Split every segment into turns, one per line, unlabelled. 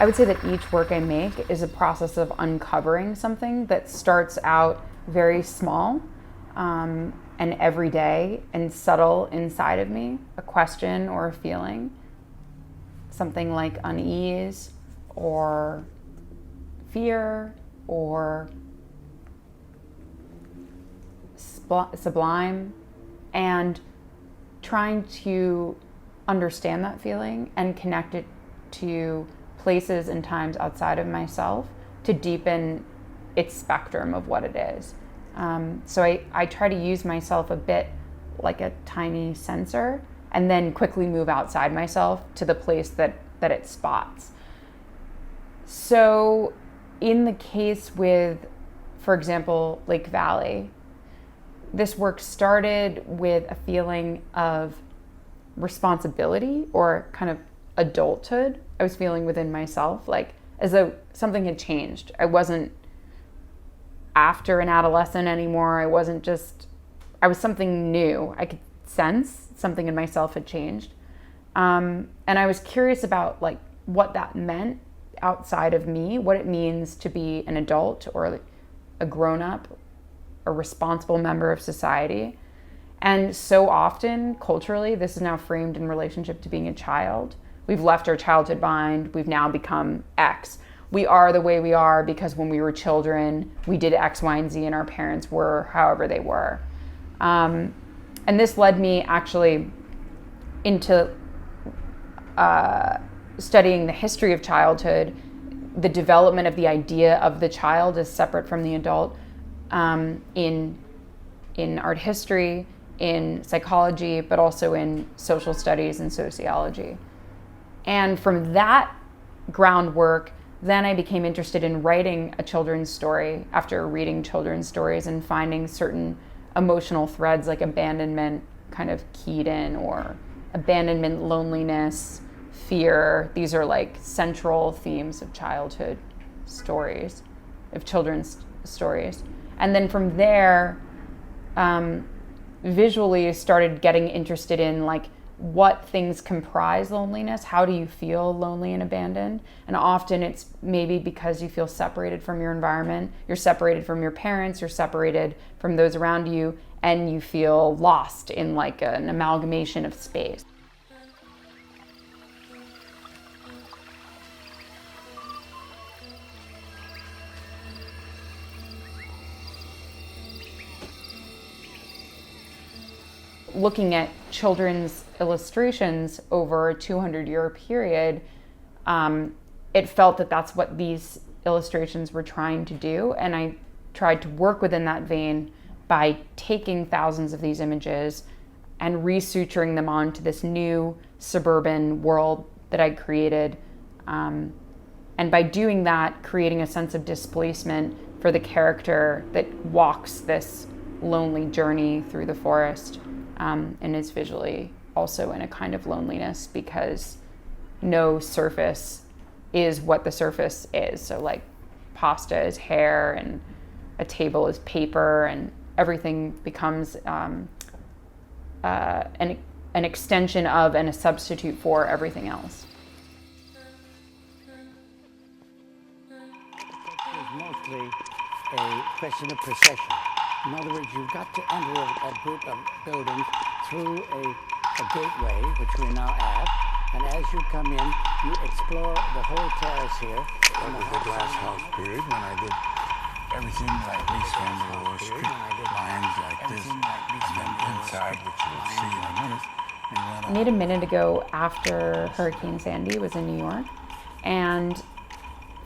I would say that each work I make is a process of uncovering something that starts out very small and everyday and subtle inside of me, a question or a feeling, something like unease or fear or sublime, and trying to understand that feeling and connect it to places and times outside of myself to deepen its spectrum of what it is. So I try to use myself a bit like a tiny sensor and then quickly move outside myself to the place that it spots. So in the case with, for example, Lake Valley, this work started with a feeling of responsibility or kind of adulthood I was feeling within myself, like as though something had changed. I wasn't after an adolescent anymore. I was something new. I could sense something in myself had changed. And I was curious about like what that meant outside of me, what it means to be an adult or a grown-up, a responsible member of society. And so often, culturally, this is now framed in relationship to being a child. We've left our childhood behind. We've now become X. We are the way we are because when we were children, we did X, Y, and Z, and our parents were however they were. And this led me actually into studying the history of childhood, the development of the idea of the child as separate from the adult, in art history, in psychology, but also in social studies and sociology. And from that groundwork, then I became interested in writing a children's story after reading children's stories and finding certain emotional threads like abandonment kind of keyed in, or abandonment, loneliness, fear. These are like central themes of childhood stories, of children's stories. And then from there, visually started getting interested in like what things comprise loneliness. How do you feel lonely and abandoned? And often it's maybe because you feel separated from your environment, you're separated from your parents, you're separated from those around you, and you feel lost in like an amalgamation of space. Looking at children's illustrations over a 200-year period, it felt that that's what these illustrations were trying to do. And I tried to work within that vein by taking thousands of these images and resuturing them onto this new suburban world that I created. And by doing that, creating a sense of displacement for the character that walks this lonely journey through the forest. And is visually also in a kind of loneliness because no surface is what the surface is. So like pasta is hair and a table is paper, and everything becomes an extension of and a substitute for everything else.
It's mostly a question of procession. In other words, you've got to enter a group of buildings through a gateway, which we're now at, and as you come in, you explore the whole terrace here.
That was the glass house period when I did everything like these kind of street lines like this, and then inside, which you'll see in a minute.
I made a minute ago after Hurricane Sandy was in New York, and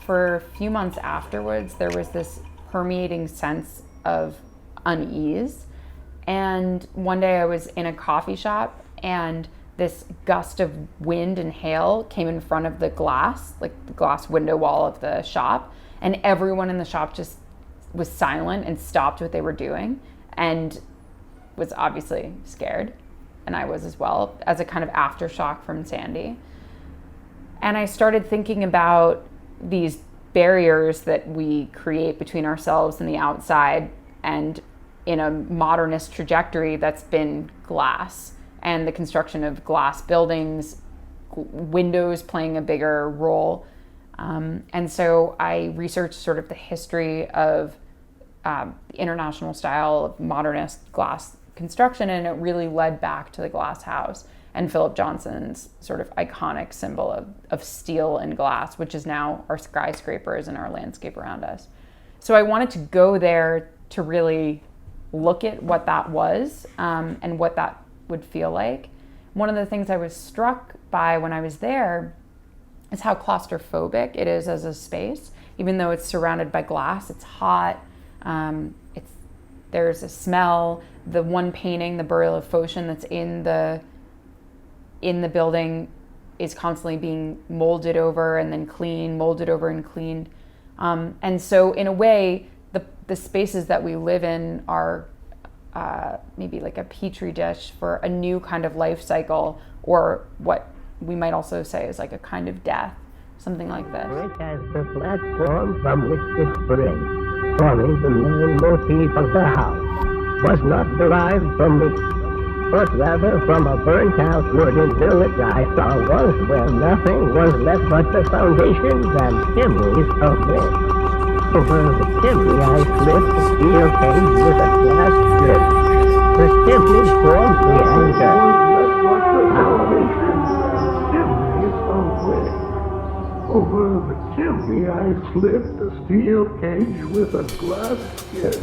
for a few months afterwards, there was this permeating sense of unease. And one day I was in a coffee shop and this gust of wind and hail came in front of the glass, like the glass window wall of the shop, and everyone in the shop just was silent and stopped what they were doing and was obviously scared, and I was as well, as a kind of aftershock from Sandy. And I started thinking about these barriers that we create between ourselves and the outside, and in a modernist trajectory that's been glass and the construction of glass buildings, windows playing a bigger role. And so I researched sort of the history of international style of modernist glass construction, and it really led back to the glass house and Philip Johnson's sort of iconic symbol of steel and glass, which is now our skyscrapers and our landscape around us. So I wanted to go there to really look at what that was and what that would feel like. One of the things I was struck by when I was there is how claustrophobic it is as a space. Even though it's surrounded by glass, it's hot, there's a smell. The one painting, the Burial of Phocion, that's in the building is constantly being molded over and then cleaned, molded over and cleaned. And so in a way, the spaces that we live in are maybe like a petri dish for a new kind of life cycle, or what we might also say is like a kind of death, something like this.
It has the platform from which it springs, forming the main motif of the house, was not derived from me, but rather from a burnt-out wooden village I saw once, where nothing was left but the foundations and chimneys of men. Over the chimney I slipped a steel cage with a glass strip. The chimney formed the anchor.
Over the chimney I slipped a steel cage with a glass skin.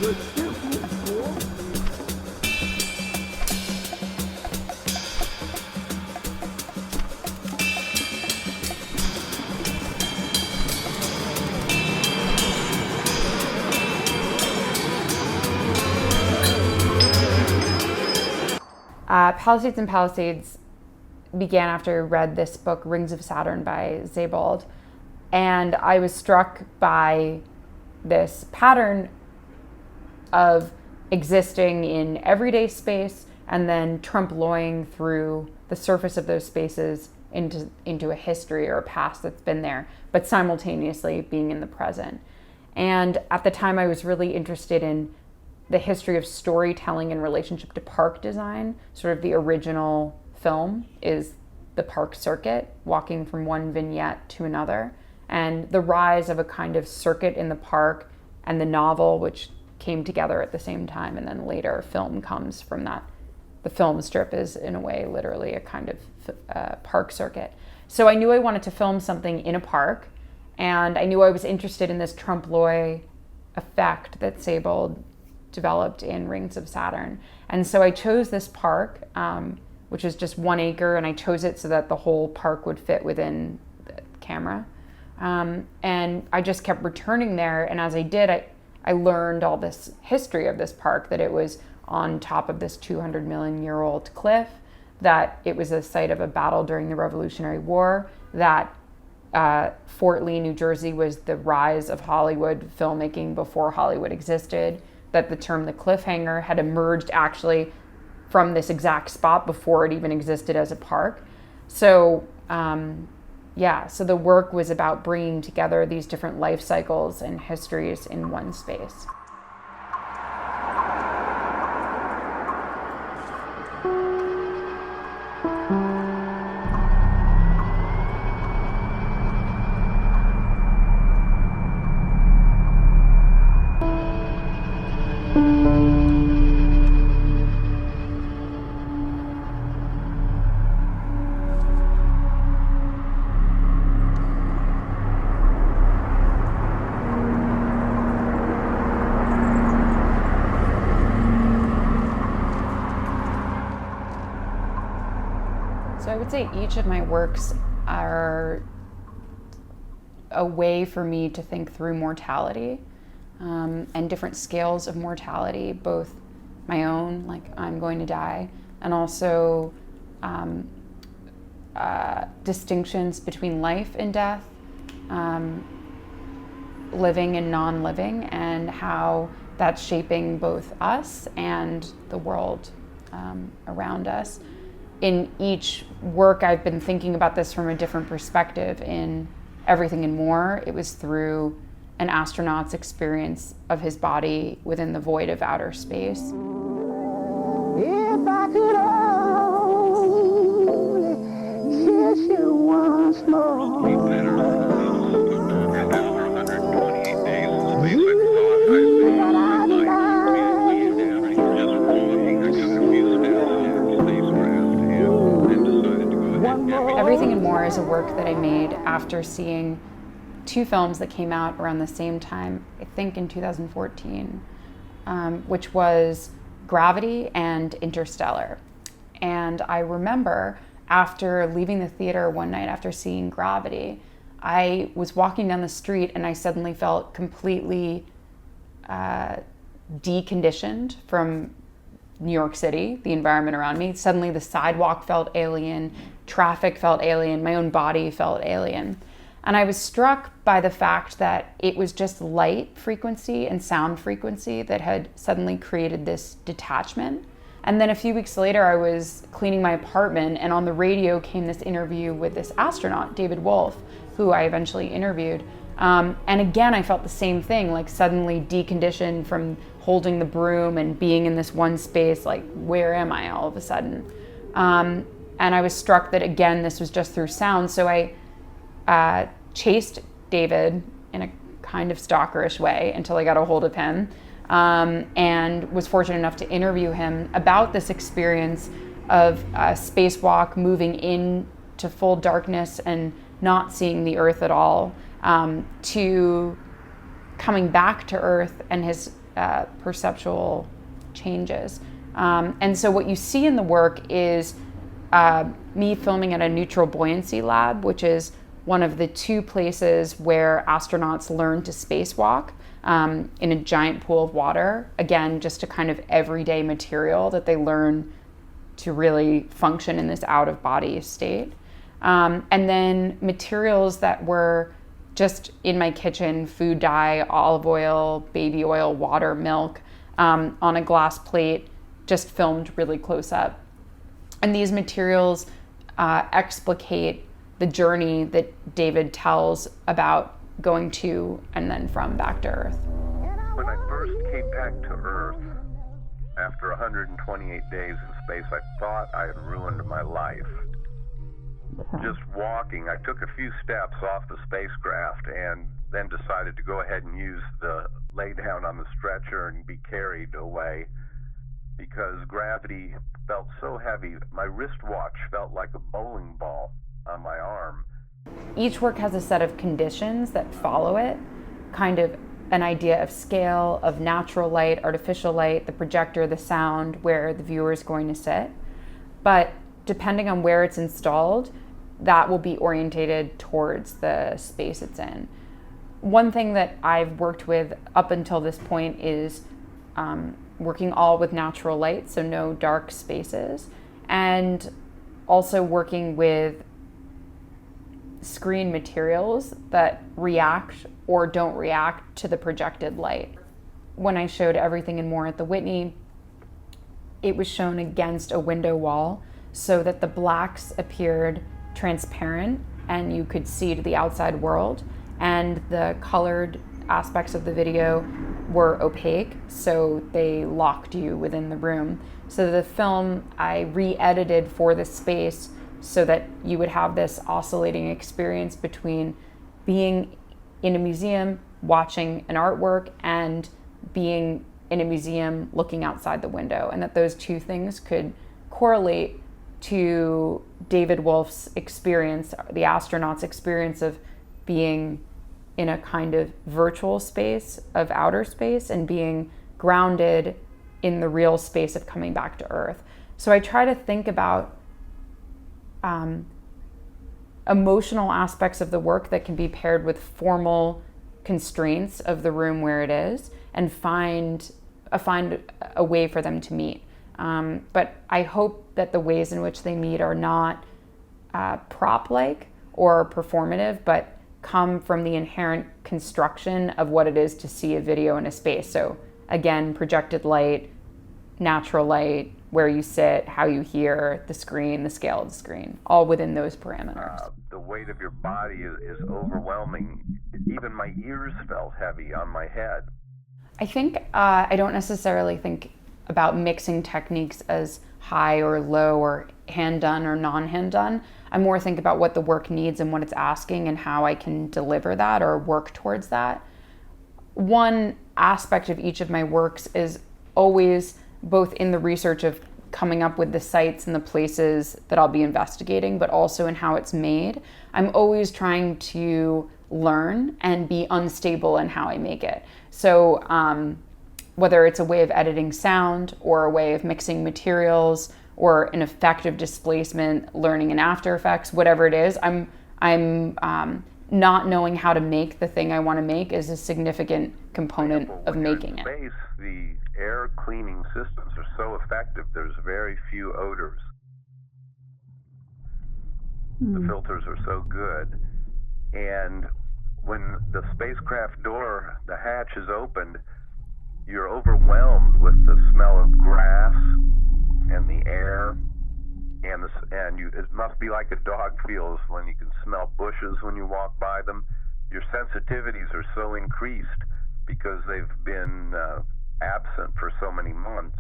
The chimney formed.
Palisades and Palisades began after I read this book, Rings of Saturn by Sebald. And I was struck by this pattern of existing in everyday space and then trompe-l'oeing through the surface of those spaces into a history or a past that's been there, but simultaneously being in the present. And at the time I was really interested in the history of storytelling in relationship to park design. Sort of the original film is the park circuit, walking from one vignette to another, and the rise of a kind of circuit in the park and the novel, which came together at the same time, and then later film comes from that. The film strip is, in a way, literally a kind of park circuit. So I knew I wanted to film something in a park, and I knew I was interested in this trompe-l'oeil effect that Sebald developed in Rings of Saturn. And so I chose this park, which is just 1 acre, and I chose it so that the whole park would fit within the camera. And I just kept returning there, and as I did, I learned all this history of this park, that it was on top of this 200 million year old cliff, that it was a site of a battle during the Revolutionary War, that Fort Lee, New Jersey was the rise of Hollywood filmmaking before Hollywood existed, that the term the cliffhanger had emerged actually from this exact spot before it even existed as a park. So so the work was about bringing together these different life cycles and histories in one space. So I would say each of my works are a way for me to think through mortality and different scales of mortality, both my own, like I'm going to die, and also distinctions between life and death, living and non-living, and how that's shaping both us and the world around us. In each work, I've been thinking about this from a different perspective. In Everything and More, it was through an astronaut's experience of his body within the void of outer space.
If I could only kiss you once more.
made after seeing two films that came out around the same time, I think in 2014, which was Gravity and Interstellar. And I remember after leaving the theater one night after seeing Gravity, I was walking down the street and I suddenly felt completely deconditioned from New York City, the environment around me. Suddenly the sidewalk felt alien, traffic felt alien, my own body felt alien. And I was struck by the fact that it was just light frequency and sound frequency that had suddenly created this detachment. And then a few weeks later, I was cleaning my apartment, and on the radio came this interview with this astronaut, David Wolf, who I eventually interviewed. And again, I felt the same thing, like suddenly deconditioned from holding the broom and being in this one space, like, where am I all of a sudden? And I was struck that, again, this was just through sound. So I chased David in a kind of stalkerish way until I got a hold of him, and was fortunate enough to interview him about this experience of a spacewalk, moving into full darkness and not seeing the Earth at all, to coming back to Earth and his perceptual changes. And so what you see in the work is me filming at a neutral buoyancy lab, which is one of the two places where astronauts learn to spacewalk, in a giant pool of water. Again, just a kind of everyday material that they learn to really function in this out-of-body state. And then materials that were just in my kitchen: food dye, olive oil, baby oil, water, milk, on a glass plate, just filmed really close up. And these materials explicate the journey that David tells about going to and then from back to Earth.
When I first came back to Earth, after 128 days in space, I thought I had ruined my life. Just walking, I took a few steps off the spacecraft and then decided to go ahead and lay down on the stretcher and be carried away, because gravity felt so heavy. My wristwatch felt like a bowling ball on my arm.
Each work has a set of conditions that follow it, kind of an idea of scale, of natural light, artificial light, the projector, the sound, where the viewer is going to sit. But depending on where it's installed, that will be orientated towards the space it's in. One thing that I've worked with up until this point is working all with natural light, so no dark spaces, and also working with screen materials that react or don't react to the projected light. When I showed Everything and More at the Whitney, it was shown against a window wall so that the blacks appeared transparent and you could see to the outside world, and the colored aspects of the video were opaque, so they locked you within the room. So the film I re-edited for this space so that you would have this oscillating experience between being in a museum watching an artwork and being in a museum looking outside the window, and that those two things could correlate to David Wolf's experience, the astronaut's experience of being in a kind of virtual space of outer space and being grounded in the real space of coming back to Earth. So I try to think about emotional aspects of the work that can be paired with formal constraints of the room where it is, and find a way for them to meet. But I hope that the ways in which they meet are not prop-like or performative, but come from the inherent construction of what it is to see a video in a space. So again, projected light, natural light, where you sit, how you hear, the screen, the scale of the screen, all within those parameters.
The weight of your body is overwhelming. Even my ears felt heavy on my head.
I think I don't necessarily think about mixing techniques as high or low or hand done or non-hand done. I more think about what the work needs and what it's asking and how I can deliver that or work towards that. One aspect of each of my works is always both in the research of coming up with the sites and the places that I'll be investigating, but also in how it's made, I'm always trying to learn and be unstable in how I make it. So whether it's a way of editing sound or a way of mixing materials or an effective displacement, learning in After Effects, whatever it is, I'm not knowing how to make the thing I want to make is a significant component of making it.
Space, the air cleaning systems are so effective. There's very few odors. The filters are so good. And when the spacecraft door, the hatch is opened, you're overwhelmed with the smell of grass and the air. It must be like a dog feels when you can smell bushes when you walk by them. Your sensitivities are so increased because they've been absent for so many months.